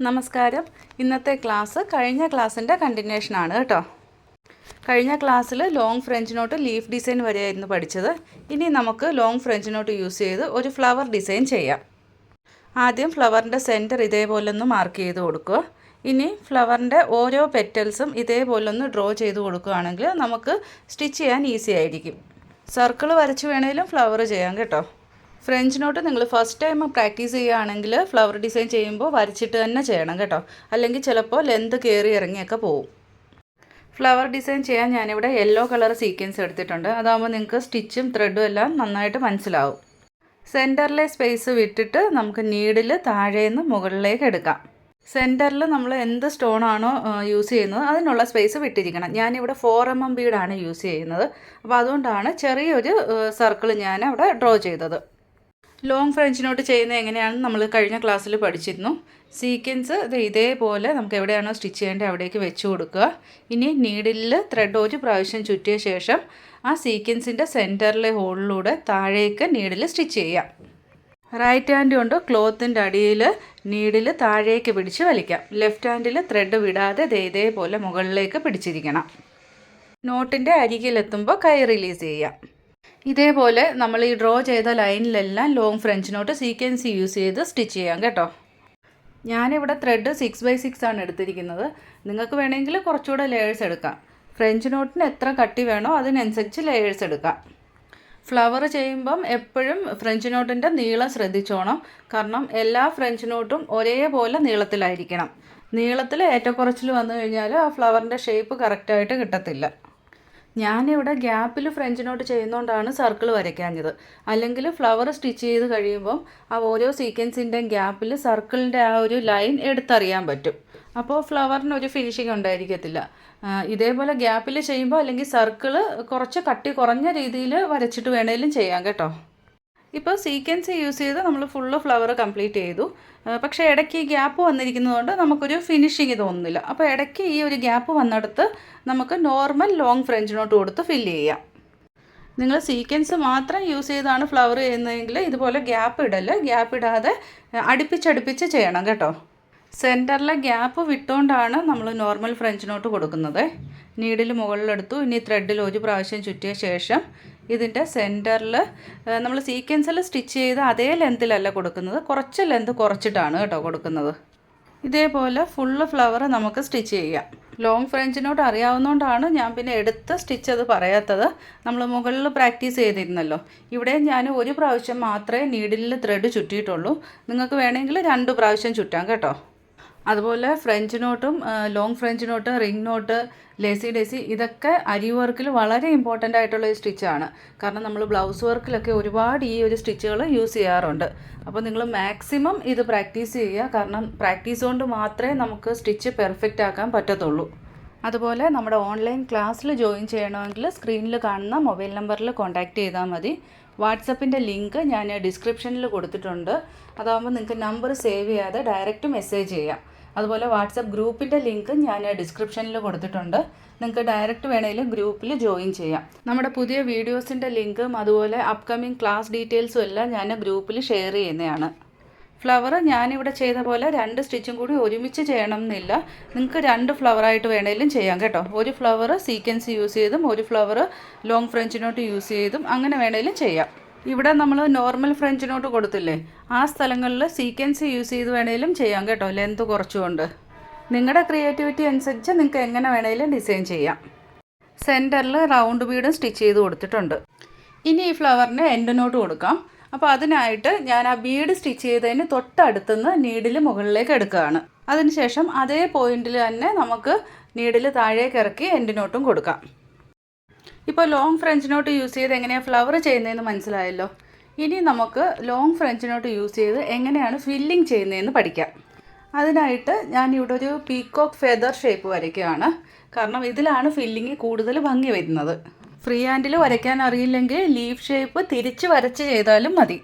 നമസ്കാരം. ഇന്നത്തെ ക്ലാസ് കഴിഞ്ഞ ക്ലാസ്സിൻ്റെ കണ്ടിന്യൂഷനാണ് കേട്ടോ. കഴിഞ്ഞ ക്ലാസ്സിൽ long French knot leaf design വരെയായിരുന്നു പഠിച്ചത്. ഇനി നമുക്ക് ലോങ് ഫ്രഞ്ച് നോട്ട് യൂസ് ചെയ്ത് ഒരു ഫ്ലവർ ഡിസൈൻ ചെയ്യാം. ആദ്യം ഫ്ലവറിൻ്റെ സെൻറ്റർ ഇതേപോലെ ഒന്ന് മാർക്ക് ചെയ്ത് കൊടുക്കുക. ഇനി ഫ്ലവറിൻ്റെ ഓരോ പെറ്റൽസും ഇതേപോലെ ഒന്ന് ഡ്രോ ചെയ്ത് കൊടുക്കുകയാണെങ്കിൽ നമുക്ക് സ്റ്റിച്ച് ചെയ്യാൻ ഈസി ആയിരിക്കും. സർക്കിൾ വരച്ച് വേണേലും ഫ്ലവർ ചെയ്യാം കേട്ടോ. ഫ്രഞ്ച് നോട്ട് നിങ്ങൾ ഫസ്റ്റ് ടൈം പ്രാക്ടീസ് ചെയ്യുകയാണെങ്കിൽ ഫ്ലവർ ഡിസൈൻ ചെയ്യുമ്പോൾ വരച്ചിട്ട് തന്നെ ചെയ്യണം കേട്ടോ. അല്ലെങ്കിൽ ചിലപ്പോൾ ലെന്ത് കയറി ഇറങ്ങിയൊക്കെ പോവും. ഫ്ലവർ ഡിസൈൻ ചെയ്യാൻ ഞാനിവിടെ യെല്ലോ കളർ സീക്വൻസ് എടുത്തിട്ടുണ്ട്. അതാകുമ്പോൾ നിങ്ങൾക്ക് സ്റ്റിച്ചും ത്രെഡും എല്ലാം നന്നായിട്ട് മനസ്സിലാവും. സെൻറ്ററിലെ സ്പേസ് വിട്ടിട്ട് നമുക്ക് നീഡിൽ താഴേന്ന് മുകളിലേക്ക് എടുക്കാം. സെൻറ്ററിൽ നമ്മൾ എന്ത് സ്റ്റോണാണോ യൂസ് ചെയ്യുന്നത് അതിനുള്ള സ്പേസ് വിട്ടിരിക്കണം. ഞാനിവിടെ 4mm ബീഡാണ് യൂസ് ചെയ്യുന്നത്. അപ്പോൾ അതുകൊണ്ടാണ് ചെറിയൊരു സർക്കിൾ ഞാൻ അവിടെ ഡ്രോ ചെയ്തത്. ലോങ് ഫ്രഞ്ച് നോട്ട് ചെയ്യുന്നത് എങ്ങനെയാണെന്ന് നമ്മൾ കഴിഞ്ഞ ക്ലാസ്സിൽ പഠിച്ചിരുന്നു. സീക്വൻസ് ഇതേപോലെ നമുക്ക് എവിടെയാണോ സ്റ്റിച്ച് ചെയ്യേണ്ടത് അവിടേക്ക് വെച്ച് കൊടുക്കുക. ഇനി നീഡിലിൽ ത്രെഡ് ഒരു പ്രാവശ്യം ചുറ്റിയ ശേഷം ആ സീക്വൻസിൻ്റെ സെൻറ്ററിലെ ഹോളിലൂടെ താഴേക്ക് നീഡിൽ സ്റ്റിച്ച് ചെയ്യാം. റൈറ്റ് ഹാൻഡ് കൊണ്ട് ക്ലോത്തിൻ്റെ അടിയിൽ നീഡിൽ താഴേക്ക് പിടിച്ച് വലിക്കാം. ലെഫ്റ്റ് ഹാൻഡിൽ ത്രെഡ് വിടാതെ ഇതേപോലെ മുകളിലേക്ക് പിടിച്ചിരിക്കണം. നോട്ടിൻ്റെ അരികിലെത്തുമ്പോൾ കൈ റിലീസ് ചെയ്യാം. ഇതേപോലെ നമ്മൾ ഈ ഡ്രോ ചെയ്ത ലൈനിലെല്ലാം long French knot sequence use ചെയ്ത് സ്റ്റിച്ച് ചെയ്യാം കേട്ടോ. ഞാനിവിടെ ത്രെഡ് 6x6 ആണ് എടുത്തിരിക്കുന്നത്. നിങ്ങൾക്ക് വേണമെങ്കിൽ കുറച്ചുകൂടെ ലെയേഴ്സ് എടുക്കാം. ഫ്രഞ്ച് നോട്ടിന് എത്ര കട്ടി വേണോ അതിനനുസരിച്ച് ലെയേഴ്സ് എടുക്കാം. ഫ്ലവർ ചെയ്യുമ്പം എപ്പോഴും ഫ്രഞ്ച് നോട്ടിൻ്റെ നീളം ശ്രദ്ധിച്ചോണം. കാരണം എല്ലാ ഫ്രഞ്ച് നോട്ടും ഒരേപോലെ നീളത്തിലായിരിക്കണം. നീളത്തിൽ ഏറ്റക്കുറച്ചിൽ വന്നു കഴിഞ്ഞാൽ ആ ഫ്ലവറിൻ്റെ ഷേപ്പ് കറക്റ്റായിട്ട് കിട്ടത്തില്ല. ഞാനിവിടെ ഗ്യാപ്പിൽ ഫ്രഞ്ച് നോട്ട് ചെയ്യുന്നതുകൊണ്ടാണ് സർക്കിൾ വരയ്ക്കാഞ്ഞത്. അല്ലെങ്കിൽ ഫ്ലവർ സ്റ്റിച്ച് ചെയ്ത് കഴിയുമ്പം ആ ഓരോ സീക്വൻസിൻ്റെയും ഗ്യാപ്പിൽ സർക്കിളിൻ്റെ ആ ഒരു ലൈൻ എടുത്തറിയാൻ പറ്റും. അപ്പോൾ ഫ്ലവറിനൊരു ഫിനിഷിങ് ഉണ്ടായിരിക്കത്തില്ല. ഇതേപോലെ ഗ്യാപ്പിൽ ചെയ്യുമ്പോൾ അല്ലെങ്കിൽ സർക്കിൾ കുറച്ച് കട്ടി കുറഞ്ഞ രീതിയിൽ വരച്ചിട്ട് വേണേലും ചെയ്യാം കേട്ടോ. ഇപ്പോൾ സീക്വൻസ് യൂസ് ചെയ്ത് നമ്മൾ ഫുള്ള് ഫ്ലവർ കംപ്ലീറ്റ് ചെയ്തു. പക്ഷേ ഇടയ്ക്ക് ഈ ഗ്യാപ്പ് വന്നിരിക്കുന്നതുകൊണ്ട് നമുക്കൊരു ഫിനിഷിങ് തോന്നുന്നില്ല. അപ്പോൾ ഇടയ്ക്ക് ഈ ഒരു ഗ്യാപ്പ് വന്നിടത്ത് നമുക്ക് നോർമൽ ലോങ് ഫ്രഞ്ച് നോട്ട് കൊടുത്ത് ഫില്ല് ചെയ്യാം. നിങ്ങൾ സീക്വൻസ് മാത്രം യൂസ് ചെയ്താണ് ഫ്ലവർ ചെയ്യുന്നതെങ്കിൽ ഇതുപോലെ ഗ്യാപ്പ് ഇടാതെ അടുപ്പിച്ചടുപ്പിച്ച് ചെയ്യണം കേട്ടോ. സെൻറ്ററിലെ ഗ്യാപ്പ് വിട്ടുകൊണ്ടാണ് നമ്മൾ നോർമൽ ഫ്രഞ്ച് നോട്ട് കൊടുക്കുന്നത്. നീഡിൽ മുകളിലെടുത്തു. ഇനി ത്രെഡിൽ ഒരു പ്രാവശ്യം ചുറ്റിയ ശേഷം ഇതിൻ്റെ സെൻറ്ററിൽ നമ്മൾ സീക്വൻസിൽ സ്റ്റിച്ച് ചെയ്ത് അതേ ലെന്തിലല്ല കൊടുക്കുന്നത്, കുറച്ച് ലെന്ത് കുറച്ചിട്ടാണ് കേട്ടോ കൊടുക്കുന്നത്. ഇതേപോലെ ഫുള്ള് ഫ്ലവർ നമുക്ക് സ്റ്റിച്ച് ചെയ്യാം. ലോങ് ഫ്രഞ്ച് നോട്ട് അറിയാവുന്നതുകൊണ്ടാണ് ഞാൻ പിന്നെ എടുത്ത് സ്റ്റിച്ച് അത് പറയാത്തത്. നമ്മൾ മുകളിൽ പ്രാക്ടീസ് ചെയ്തിരുന്നല്ലോ. ഇവിടെ ഞാൻ ഒരു പ്രാവശ്യം മാത്രമേ നീഡിലിൽ ത്രെഡ് ചുറ്റിയിട്ടുള്ളൂ. നിങ്ങൾക്ക് വേണമെങ്കിൽ 2 പ്രാവശ്യം ചുറ്റാം കേട്ടോ. അതുപോലെ ഫ്രഞ്ച് നോട്ടും long French knot, ring knot, lazy daisy ഇതൊക്കെ അരി വർക്കിൽ വളരെ ഇമ്പോർട്ടൻ്റ് ആയിട്ടുള്ള ഒരു സ്റ്റിച്ചാണ്. കാരണം നമ്മൾ ബ്ലൗസ് വർക്കിലൊക്കെ ഒരുപാട് ഈ ഒരു സ്റ്റിച്ചുകൾ യൂസ് ചെയ്യാറുണ്ട്. അപ്പോൾ നിങ്ങൾ മാക്സിമം ഇത് പ്രാക്ടീസ് ചെയ്യുക. കാരണം പ്രാക്ടീസ് കൊണ്ട് മാത്രമേ നമുക്ക് സ്റ്റിച്ച് പെർഫെക്റ്റ് ആക്കാൻ പറ്റത്തുള്ളൂ. അതുപോലെ നമ്മുടെ ഓൺലൈൻ ക്ലാസ്സിൽ ജോയിൻ ചെയ്യണമെങ്കിൽ സ്ക്രീനിൽ കാണുന്ന മൊബൈൽ നമ്പറിൽ കോൺടാക്റ്റ് ചെയ്താൽ മതി. വാട്സപ്പിൻ്റെ ലിങ്ക് ഞാൻ ഡിസ്ക്രിപ്ഷനിൽ കൊടുത്തിട്ടുണ്ട്. അതാകുമ്പോൾ നിങ്ങൾക്ക് നമ്പർ സേവ് ചെയ്യാതെ ഡയറക്റ്റ് മെസ്സേജ് ചെയ്യാം. അതുപോലെ വാട്സപ്പ് ഗ്രൂപ്പിൻ്റെ ലിങ്ക് ഞാൻ ഡിസ്ക്രിപ്ഷനിൽ കൊടുത്തിട്ടുണ്ട്. നിങ്ങൾക്ക് ഡയറക്റ്റ് വേണമെങ്കിലും ഗ്രൂപ്പിൽ ജോയിൻ ചെയ്യാം. നമ്മുടെ പുതിയ വീഡിയോസിൻ്റെ ലിങ്കും അതുപോലെ അപ്കമിങ് ക്ലാസ് ഡീറ്റെയിൽസും എല്ലാം ഞാൻ ഗ്രൂപ്പിൽ ഷെയർ ചെയ്യുന്നതാണ്. ഫ്ലവർ ഞാനിവിടെ ചെയ്ത പോലെ 2 സ്റ്റിച്ചും കൂടി ഒരുമിച്ച് ചെയ്യണം എന്നില്ല. നിങ്ങൾക്ക് 2 ഫ്ലവറായിട്ട് വേണമെങ്കിലും ചെയ്യാം കേട്ടോ. ഒരു ഫ്ലവർ സീക്വൻസ് യൂസ് ചെയ്തും ഒരു flower long French knot use ചെയ്തും അങ്ങനെ വേണമെങ്കിലും ചെയ്യാം. ഇവിടെ നമ്മൾ നോർമൽ ഫ്രഞ്ച് നോട്ട് കൊടുത്തില്ലേ, ആ സ്ഥലങ്ങളിൽ സീക്വൻസ് യൂസ് ചെയ്ത് വേണമെങ്കിലും ചെയ്യാം കേട്ടോ. ലെന്ത് കുറച്ചുകൊണ്ട് നിങ്ങളുടെ ക്രിയേറ്റിവിറ്റി അനുസരിച്ച് നിങ്ങൾക്ക് എങ്ങനെ വേണമെങ്കിലും ഡിസൈൻ ചെയ്യാം. സെൻറ്ററിൽ റൗണ്ട് ബീഡും സ്റ്റിച്ച് ചെയ്ത് കൊടുത്തിട്ടുണ്ട്. ഇനി ഈ ഫ്ലവറിന് എൻഡ് നോട്ട് കൊടുക്കാം. അപ്പോൾ അതിനായിട്ട് ഞാൻ ആ ബീഡ് സ്റ്റിച്ച് ചെയ്തതിന് തൊട്ടടുത്തുനിന്ന് നീഡിൽ മുകളിലേക്ക് എടുക്കുകയാണ്. അതിനുശേഷം അതേ പോയിന്റിൽ തന്നെ നമുക്ക് നീഡിൽ താഴേക്ക് ഇറക്കി എൻഡ് നോട്ടും കൊടുക്കാം. ഇപ്പോൾ ലോങ് ഫ്രഞ്ച് നോട്ട് യൂസ് ചെയ്ത് എങ്ങനെയാണ് ഫ്ലവർ ചെയ്യുന്നതെന്ന് മനസ്സിലായല്ലോ. ഇനി നമുക്ക് ലോങ് ഫ്രഞ്ച് നോട്ട് യൂസ് ചെയ്ത് എങ്ങനെയാണ് ഫില്ലിങ് ചെയ്യുന്നതെന്ന് പഠിക്കാം. അതിനായിട്ട് ഞാൻ ഇവിടെ ഒരു പീക്കോക്ക് ഫെദർ ഷേപ്പ് വരയ്ക്കുകയാണ്. കാരണം ഇതിലാണ് ഫില്ലിങ് കൂടുതൽ ഭംഗി വരുന്നത്. ഫ്രീ ഹാൻഡിൽ വരയ്ക്കാൻ അറിയില്ലെങ്കിൽ ലീഫ് ഷേപ്പ് തിരിച്ച് വരച്ച് ചെയ്താലും മതി.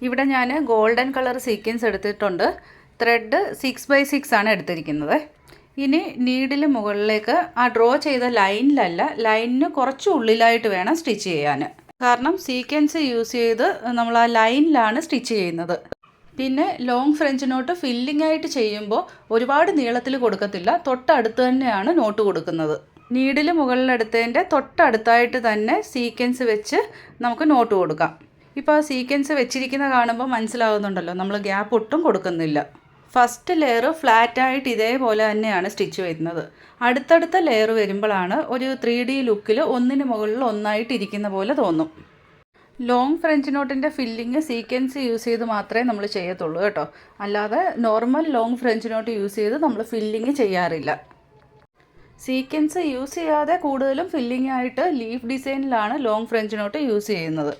ഇവിടെ ഞാൻ ഗോൾഡൻ കളർ സീക്വൻസ് എടുത്തിട്ടുണ്ട്. ത്രെഡ് 6x6 ആണ് എടുത്തിരിക്കുന്നത്. ഇനി നീഡിൽ മുകളിലേക്ക് ആ ഡ്രോ ചെയ്ത ലൈനിലല്ല, ലൈനിന് കുറച്ച് ഉള്ളിലായിട്ട് വേണം സ്റ്റിച്ച് ചെയ്യാൻ. കാരണം സീക്വൻസ് യൂസ് ചെയ്ത് നമ്മൾ ആ ലൈനിലാണ് സ്റ്റിച്ച് ചെയ്യുന്നത്. പിന്നെ ലോങ് ഫ്രഞ്ച് നോട്ട് ഫില്ലിംഗ് ആയിട്ട് ചെയ്യുമ്പോൾ ഒരുപാട് നീളത്തിൽ കൊടുക്കത്തില്ല, തൊട്ടടുത്ത് തന്നെയാണ് നോട്ട് കൊടുക്കുന്നത്. നീഡിൽ മുകളിലെടുത്തതിൻ്റെ തൊട്ടടുത്തായിട്ട് തന്നെ സീക്വൻസ് വെച്ച് നമുക്ക് നോട്ട് കൊടുക്കാം. ഇപ്പോൾ ആ സീക്വൻസ് വെച്ചിരിക്കുന്ന കാണുമ്പോൾ മനസ്സിലാകുന്നുണ്ടല്ലോ, നമ്മൾ ഗ്യാപ്പ് ഒട്ടും കൊടുക്കുന്നില്ല. ഫസ്റ്റ് ലെയർ ഫ്ലാറ്റായിട്ട് ഇതേപോലെ തന്നെയാണ് സ്റ്റിച്ച് വരുന്നത്. അടുത്തടുത്ത ലെയർ വരുമ്പോഴാണ് ഒരു 3D ലുക്കിൽ ഒന്നിന് മുകളിൽ ഒന്നായിട്ട് ഇരിക്കുന്ന പോലെ തോന്നും. ലോങ് ഫ്രഞ്ച് നോട്ടിൻ്റെ ഫില്ലിങ് സീക്വൻസ് യൂസ് ചെയ്ത് മാത്രമേ നമ്മൾ ചെയ്യത്തുള്ളൂ കേട്ടോ. അല്ലാതെ normal long French knot use ചെയ്ത് നമ്മൾ ഫില്ലിങ് ചെയ്യാറില്ല. സീക്വൻസ് യൂസ് ചെയ്യാതെ കൂടുതലും ഫില്ലിംഗ് ആയിട്ട് ലീഫ് ഡിസൈനിലാണ് ലോങ് ഫ്രഞ്ച് നോട്ട് യൂസ് ചെയ്യുന്നത്.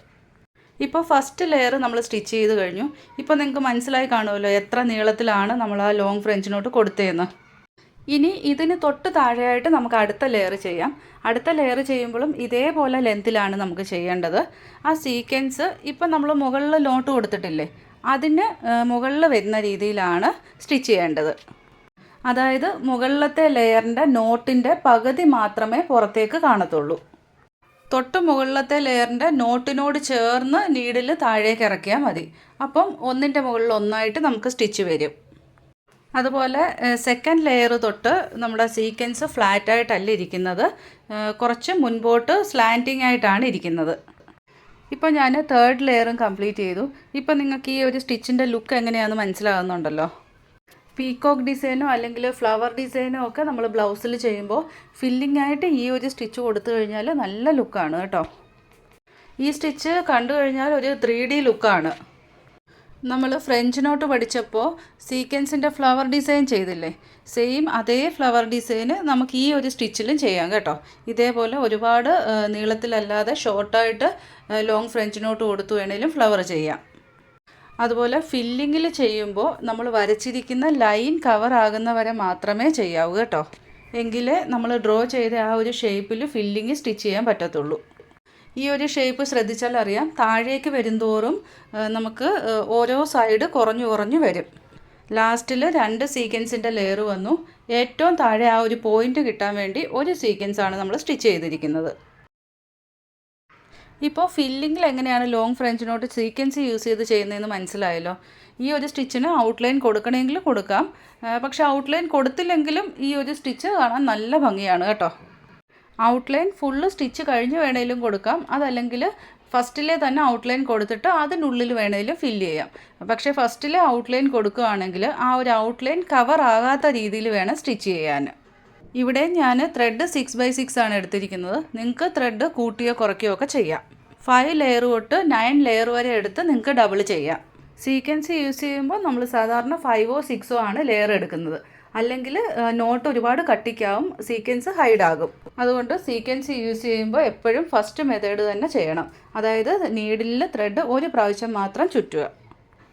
ഇപ്പോൾ ഫസ്റ്റ് ലെയർ നമ്മൾ സ്റ്റിച്ച് ചെയ്ത് കഴിഞ്ഞു. ഇപ്പോൾ നിങ്ങൾക്ക് മനസ്സിലായി കാണുമല്ലോ എത്ര നീളത്തിലാണ് നമ്മൾ ആ ലോങ് ഫ്രഞ്ച് നോട്ട് കൊടുത്തതെന്ന്. ഇനി ഇതിന് തൊട്ട് താഴെയായിട്ട് നമുക്ക് അടുത്ത ലെയർ ചെയ്യാം. അടുത്ത ലെയർ ചെയ്യുമ്പോഴും ഇതേപോലെ ലെങ്ത്തിലാണ് നമുക്ക് ചെയ്യേണ്ടത്. ആ സീക്വൻസ് ഇപ്പം നമ്മൾ മുകളിൽ നോട്ട് കൊടുത്തിട്ടില്ലേ, അതിന് മുകളിൽ വരുന്ന രീതിയിലാണ് സ്റ്റിച്ച് ചെയ്യേണ്ടത്. അതായത് മുകളിലത്തെ ലെയറിൻ്റെ നോട്ടിൻ്റെ പകുതി മാത്രമേ പുറത്തേക്ക് കാണത്തുള്ളൂ. തൊട്ട് മുകളിലത്തെ ലെയറിൻ്റെ നോട്ടിനോട് ചേർന്ന് നീഡിൽ താഴേക്ക് ഇറക്കിയാൽ മതി. അപ്പം ഒന്നിൻ്റെ മുകളിൽ ഒന്നായിട്ട് നമുക്ക് സ്റ്റിച്ച് വരും. അതുപോലെ സെക്കൻഡ് ലെയർ തൊട്ട് നമ്മുടെ സീക്വൻസ് ഫ്ലാറ്റായിട്ടല്ല ഇരിക്കുന്നത്, കുറച്ച് മുൻപോട്ട് സ്ലാൻറ്റിംഗ് ആയിട്ടാണ് ഇരിക്കുന്നത്. ഇപ്പോൾ ഞാൻ തേർഡ് ലെയറും കംപ്ലീറ്റ് ചെയ്തു. ഇപ്പോൾ നിങ്ങൾക്ക് ഈ ഒരു സ്റ്റിച്ചിൻ്റെ ലുക്ക് എങ്ങനെയാണെന്ന് മനസ്സിലാകുന്നുണ്ടല്ലോ. പീക്കോക്ക് ഡിസൈനോ അല്ലെങ്കിൽ ഫ്ലവർ ഡിസൈനോ ഒക്കെ നമ്മൾ ബ്ലൗസിൽ ചെയ്യുമ്പോൾ ഫില്ലിംഗ് ആയിട്ട് ഈ ഒരു സ്റ്റിച്ച് കൊടുത്തു കഴിഞ്ഞാൽ നല്ല ലുക്കാണ് കേട്ടോ. ഈ സ്റ്റിച്ച് കണ്ടു കഴിഞ്ഞാൽ ഒരു 3D ലുക്കാണ്. നമ്മൾ ഫ്രഞ്ച് നോട്ട് പഠിച്ചപ്പോൾ സീക്വൻസിൻ്റെ ഫ്ലവർ ഡിസൈൻ ചെയ്തില്ലേ, സെയിം അതേ ഫ്ലവർ ഡിസൈന് നമുക്ക് ഈ ഒരു സ്റ്റിച്ചിലും ചെയ്യാം കേട്ടോ. ഇതേപോലെ ഒരുപാട് നീളത്തിലല്ലാതെ ഷോർട്ടായിട്ട് ലോങ് ഫ്രഞ്ച് നോട്ട് കൊടുത്തു വേണേലും ഫ്ലവർ ചെയ്യാം. അതുപോലെ ഫില്ലിങ്ങിൽ ചെയ്യുമ്പോൾ നമ്മൾ വരച്ചിരിക്കുന്ന ലൈൻ കവർ ആകുന്ന വരെ മാത്രമേ ചെയ്യാവൂ കേട്ടോ. എങ്കിലേ നമ്മൾ ഡ്രോ ചെയ്ത ആ ഒരു ഷേപ്പിൽ ഫില്ലിങ് സ്റ്റിച്ച് ചെയ്യാൻ പറ്റത്തുള്ളൂ. ഈ ഒരു ഷേപ്പ് ശ്രദ്ധിച്ചാൽ അറിയാം, താഴേക്ക് വരുന്തോറും നമുക്ക് ഓരോ സൈഡ് കുറഞ്ഞു കുറഞ്ഞു വരും. ലാസ്റ്റിൽ 2 സീക്വൻസിൻ്റെ ലെയർ വന്നു. ഏറ്റവും താഴെ ആ ഒരു പോയിൻ്റ് കിട്ടാൻ വേണ്ടി ഒരു സീക്വൻസാണ് നമ്മൾ സ്റ്റിച്ച് ചെയ്തിരിക്കുന്നത്. ഇപ്പോൾ ഫില്ലിങ്ങിൽ എങ്ങനെയാണ് long French knot sequence use ചെയ്ത് ചെയ്യുന്നതെന്ന് മനസ്സിലായല്ലോ. ഈ ഒരു സ്റ്റിച്ചിന് ഔട്ട്ലൈൻ കൊടുക്കണമെങ്കിൽ കൊടുക്കാം, പക്ഷേ ഔട്ട്ലൈൻ കൊടുത്തില്ലെങ്കിലും ഈ ഒരു സ്റ്റിച്ച് കാണാൻ നല്ല ഭംഗിയാണ് കേട്ടോ. ഔട്ട്ലൈൻ ഫുള്ള് സ്റ്റിച്ച് കഴിഞ്ഞ് വേണേലും കൊടുക്കാം, അതല്ലെങ്കിൽ ഫസ്റ്റിലെ തന്നെ ഔട്ട്ലൈൻ കൊടുത്തിട്ട് അതിനുള്ളിൽ വേണേലും ഫില്ല് ചെയ്യാം. പക്ഷേ ഫസ്റ്റിലെ ഔട്ട്ലൈൻ കൊടുക്കുകയാണെങ്കിൽ ആ ഒരു ഔട്ട്ലൈൻ കവർ ആകാത്ത രീതിയിൽ വേണം സ്റ്റിച്ച് ചെയ്യാൻ. ഇവിടെ ഞാൻ ത്രെഡ് 6x6 ആണ് എടുത്തിരിക്കുന്നത്. നിങ്ങൾക്ക് ത്രെഡ് കൂട്ടിയോ കുറയ്ക്കുകയോ ഒക്കെ ചെയ്യാം. 5 ലെയർ തൊട്ട് 9 ലെയർ വരെ എടുത്ത് നിങ്ങൾക്ക് ഡബിൾ ചെയ്യാം. സീക്വൻസ് യൂസ് ചെയ്യുമ്പോൾ നമ്മൾ സാധാരണ 5ഓ 6ഓ ആണ് ലെയർ എടുക്കുന്നത്. അല്ലെങ്കിൽ നോട്ട് ഒരുപാട് കട്ടിക്കാവും, സീക്വൻസ് ഹൈഡാകും. അതുകൊണ്ട് സീക്വൻസ് യൂസ് ചെയ്യുമ്പോൾ എപ്പോഴും ഫസ്റ്റ് മെത്തേഡ് തന്നെ ചെയ്യണം. അതായത് നീഡിലിൽ ത്രെഡ് ഒരു പ്രാവശ്യം മാത്രം ചുറ്റുക.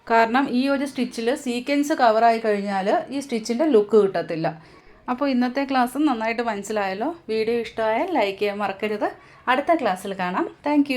കാരണം ഈ ഒരു സ്റ്റിച്ചിൽ സീക്വൻസ് കവറായി കഴിഞ്ഞാൽ ഈ സ്റ്റിച്ചിൻ്റെ ലുക്ക് കിട്ടത്തില്ല. അപ്പോൾ ഇന്നത്തെ ക്ലാസ്സും നന്നായിട്ട് മനസ്സിലായല്ലോ. വീഡിയോ ഇഷ്ടമായാൽ ലൈക്ക് ചെയ്യാൻ മറക്കരുത്. അടുത്ത ക്ലാസ്സിൽ കാണാം. താങ്ക്